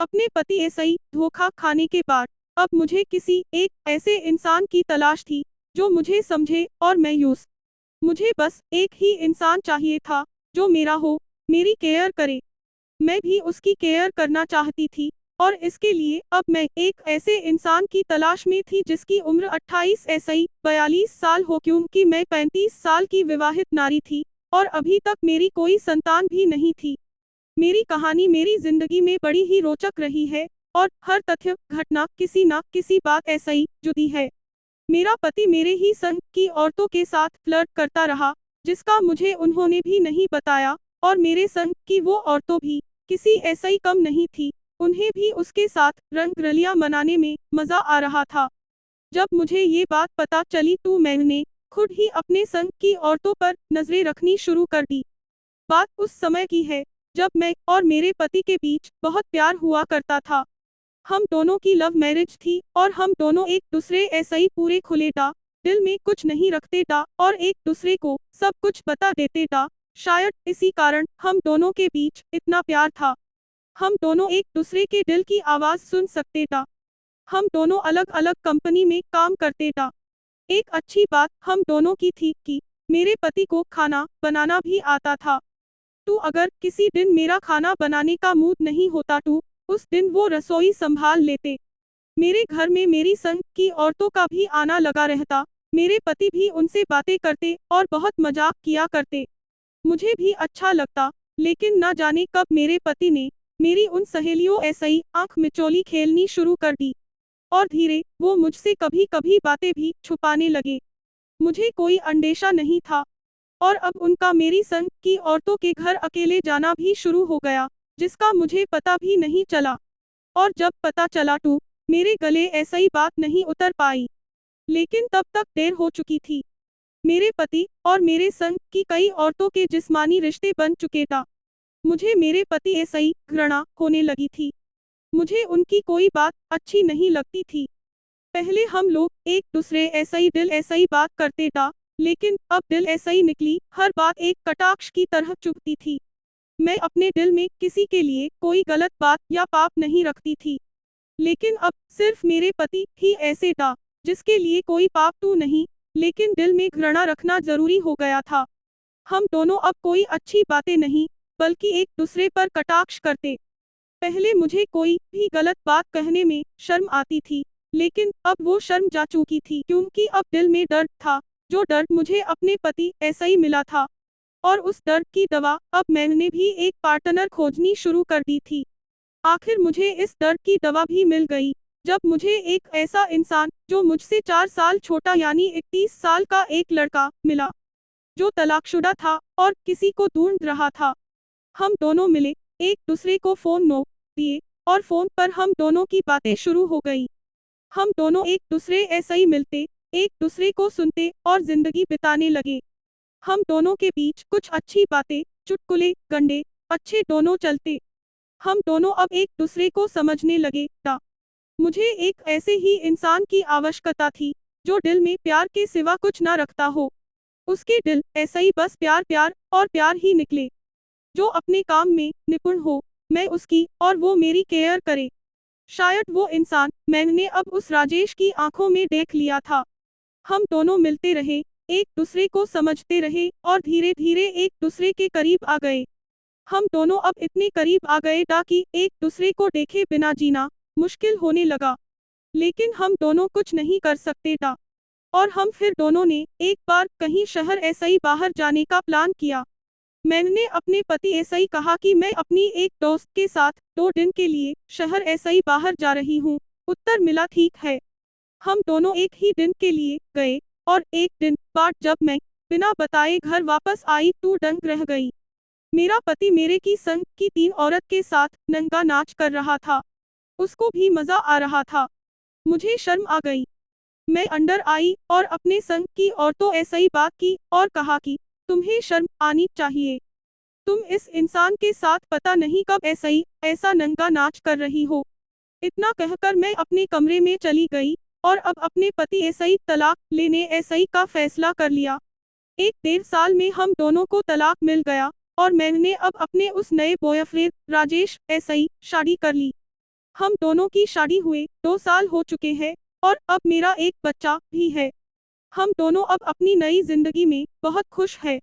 अपने पति एसआई धोखा खाने के बाद अब मुझे किसी एक ऐसे इंसान की तलाश थी जो मुझे समझे और मायूस। मुझे बस एक ही इंसान चाहिए था जो मेरा हो, मेरी केयर करे। मैं भी उसकी केयर करना चाहती थी और इसके लिए अब मैं एक ऐसे इंसान की तलाश में थी जिसकी उम्र 28 एसआई 42 साल हो, क्योंकि मैं 35 साल की विवाहित नारी थी और अभी तक मेरी कोई संतान भी नहीं थी। मेरी कहानी मेरी जिंदगी में बड़ी ही रोचक रही है और हर तथ्य घटना किसी न किसी बात ऐसा ही जुड़ी है। मेरा पति मेरे ही संग की औरतों के साथ फ्लर्ट करता रहा, जिसका मुझे उन्होंने भी नहीं बताया, और मेरे संग की वो औरतों भी किसी ऐसा ही कम नहीं थी। उन्हें भी उसके साथ रंग रलियां मनाने में मजा आ रहा था। जब मुझे ये बात पता चली तो मैंने खुद ही अपने संग की औरतों पर नजरें रखनी शुरू कर दी। बात उस समय की है जब मैं और मेरे पति के बीच बहुत प्यार हुआ करता था। हम दोनों की लव मैरिज थी और हम दोनों एक दूसरे ऐसा ही पूरे खुले टा दिल में कुछ नहीं रखते टा और एक दूसरे को सब कुछ बता देते टा। शायद इसी कारण हम दोनों के बीच इतना प्यार था। हम दोनों एक दूसरे के दिल की आवाज सुन सकते टा। हम दोनों अलग अलग कंपनी में काम करते टा। एक अच्छी बात हम दोनों की थी कि मेरे पति को खाना बनाना भी आता था। तो अगर किसी दिन मेरा खाना बनाने का मूड नहीं होता तो उस दिन वो रसोई संभाल लेते। मेरे घर में मेरी संग की औरतों का भी आना लगा रहता। मेरे पति भी उनसे बातें करते और बहुत मजाक किया करते। मुझे भी अच्छा लगता, लेकिन ना जाने कब मेरे पति ने मेरी उन सहेलियों ऐसा ही आंख मिचौली खेलनी शुरू कर दी और धीरे वो मुझसे कभी कभी बातें भी छुपाने लगे। मुझे कोई अंदेशा नहीं था और अब उनका मेरी संग की औरतों के घर अकेले जाना भी शुरू हो गया, जिसका मुझे पता भी नहीं चला। और जब पता चला तो मेरे गले ऐसा ही बात नहीं उतर पाई। लेकिन तब तक देर हो चुकी थी। मेरे पति और मेरे संग की कई औरतों के जिस्मानी रिश्ते बन चुके थे। मुझे मेरे पति ऐसा ही घृणा होने लगी थी। मुझे उनकी कोई बात अच्छी नहीं लगती थी। पहले हम लोग एक दूसरे ऐसा ही दिल ऐसा ही बात करते थे, लेकिन अब दिल ऐसा ही निकली हर बात एक कटाक्ष की तरह चुभती थी। मैं अपने दिल में किसी के लिए कोई गलत बात या पाप नहीं रखती थी, लेकिन अब सिर्फ मेरे पति ही ऐसे था जिसके लिए कोई पाप तो नहीं, लेकिन दिल में घृणा रखना जरूरी हो गया था। हम दोनों अब कोई अच्छी बातें नहीं, बल्कि एक दूसरे पर कटाक्ष करते। पहले मुझे कोई भी गलत बात कहने में शर्म आती थी, लेकिन अब वो शर्म जा चुकी थी, क्योंकि अब दिल में दर्द था, जो दर्द मुझे अपने पति ऐसा ही मिला था। और उस दर्द की दवा अब मैंने भी एक पार्टनर खोजनी शुरू कर दी थी। आखिर मुझे इस दर्द की दवा भी मिल गई, जब मुझे एक ऐसा इंसान जो मुझसे 4 साल छोटा यानी 31 साल का एक लड़का मिला, जो तलाकशुदा था और किसी को ढूंढ रहा था। हम दोनों मिले, एक दूसरे को फोन नो दिए और फोन पर हम दोनों की बातें शुरू हो गई। हम दोनों एक दूसरे ऐसा ही मिलते, एक दूसरे को सुनते और जिंदगी बिताने लगे। हम दोनों के बीच कुछ अच्छी बातें, चुटकुले, गंडे, अच्छे दोनों चलते। हम दोनों अब एक दूसरे को समझने लगे ता। मुझे एक ऐसे ही इंसान की आवश्यकता थी जो दिल में प्यार के सिवा कुछ ना रखता हो। उसके दिल ऐसा ही बस प्यार प्यार और प्यार ही निकले। जो अपने काम में निपुण हो, मैं उसकी और वो मेरी केयर करे। शायद वो इंसान मैंने अब उस राजेश की आंखों में देख लिया था। हम दोनों मिलते रहे, एक दूसरे को समझते रहे और धीरे धीरे एक दूसरे के करीब आ गए। हम दोनों अब इतने करीब आ गए ताकि एक दूसरे को देखे बिना जीना मुश्किल होने लगा। लेकिन हम दोनों कुछ नहीं कर सकते था और हम फिर दोनों ने एक बार कहीं शहर ऐसा ही बाहर जाने का प्लान किया। मैंने अपने पति ऐसा ही कहा कि मैं अपनी एक दोस्त के साथ 2 दिन के लिए शहर ऐसा ही बाहर जा रही हूँ। उत्तर मिला ठीक है। हम दोनों एक ही दिन के लिए गए और एक दिन बाद जब मैं बिना बताए घर वापस आई तो दंग रह गई। मेरा पति मेरे की संग की 3 औरत के साथ नंगा नाच कर रहा था। उसको भी मजा आ रहा था। मुझे शर्म आ गई। मैं अंदर आई और अपने संग की औरतों ऐसा ही बात की और कहा कि तुम्हें शर्म आनी चाहिए। तुम इस इंसान के साथ पता नहीं कब ऐसा नंगा नाच कर रही हो। इतना कहकर मैं अपने कमरे में चली गई और अब अपने पति ऐसा ही तलाक लेने ऐसा ही का फैसला कर लिया। 1 डेढ़ साल में हम दोनों को तलाक मिल गया और मैंने अब अपने उस नए बॉयफ्रेंड राजेश ऐसा ही शादी कर ली। हम दोनों की शादी हुए 2 साल हो चुके हैं और अब मेरा एक बच्चा भी है। हम दोनों अब अपनी नई जिंदगी में बहुत खुश हैं।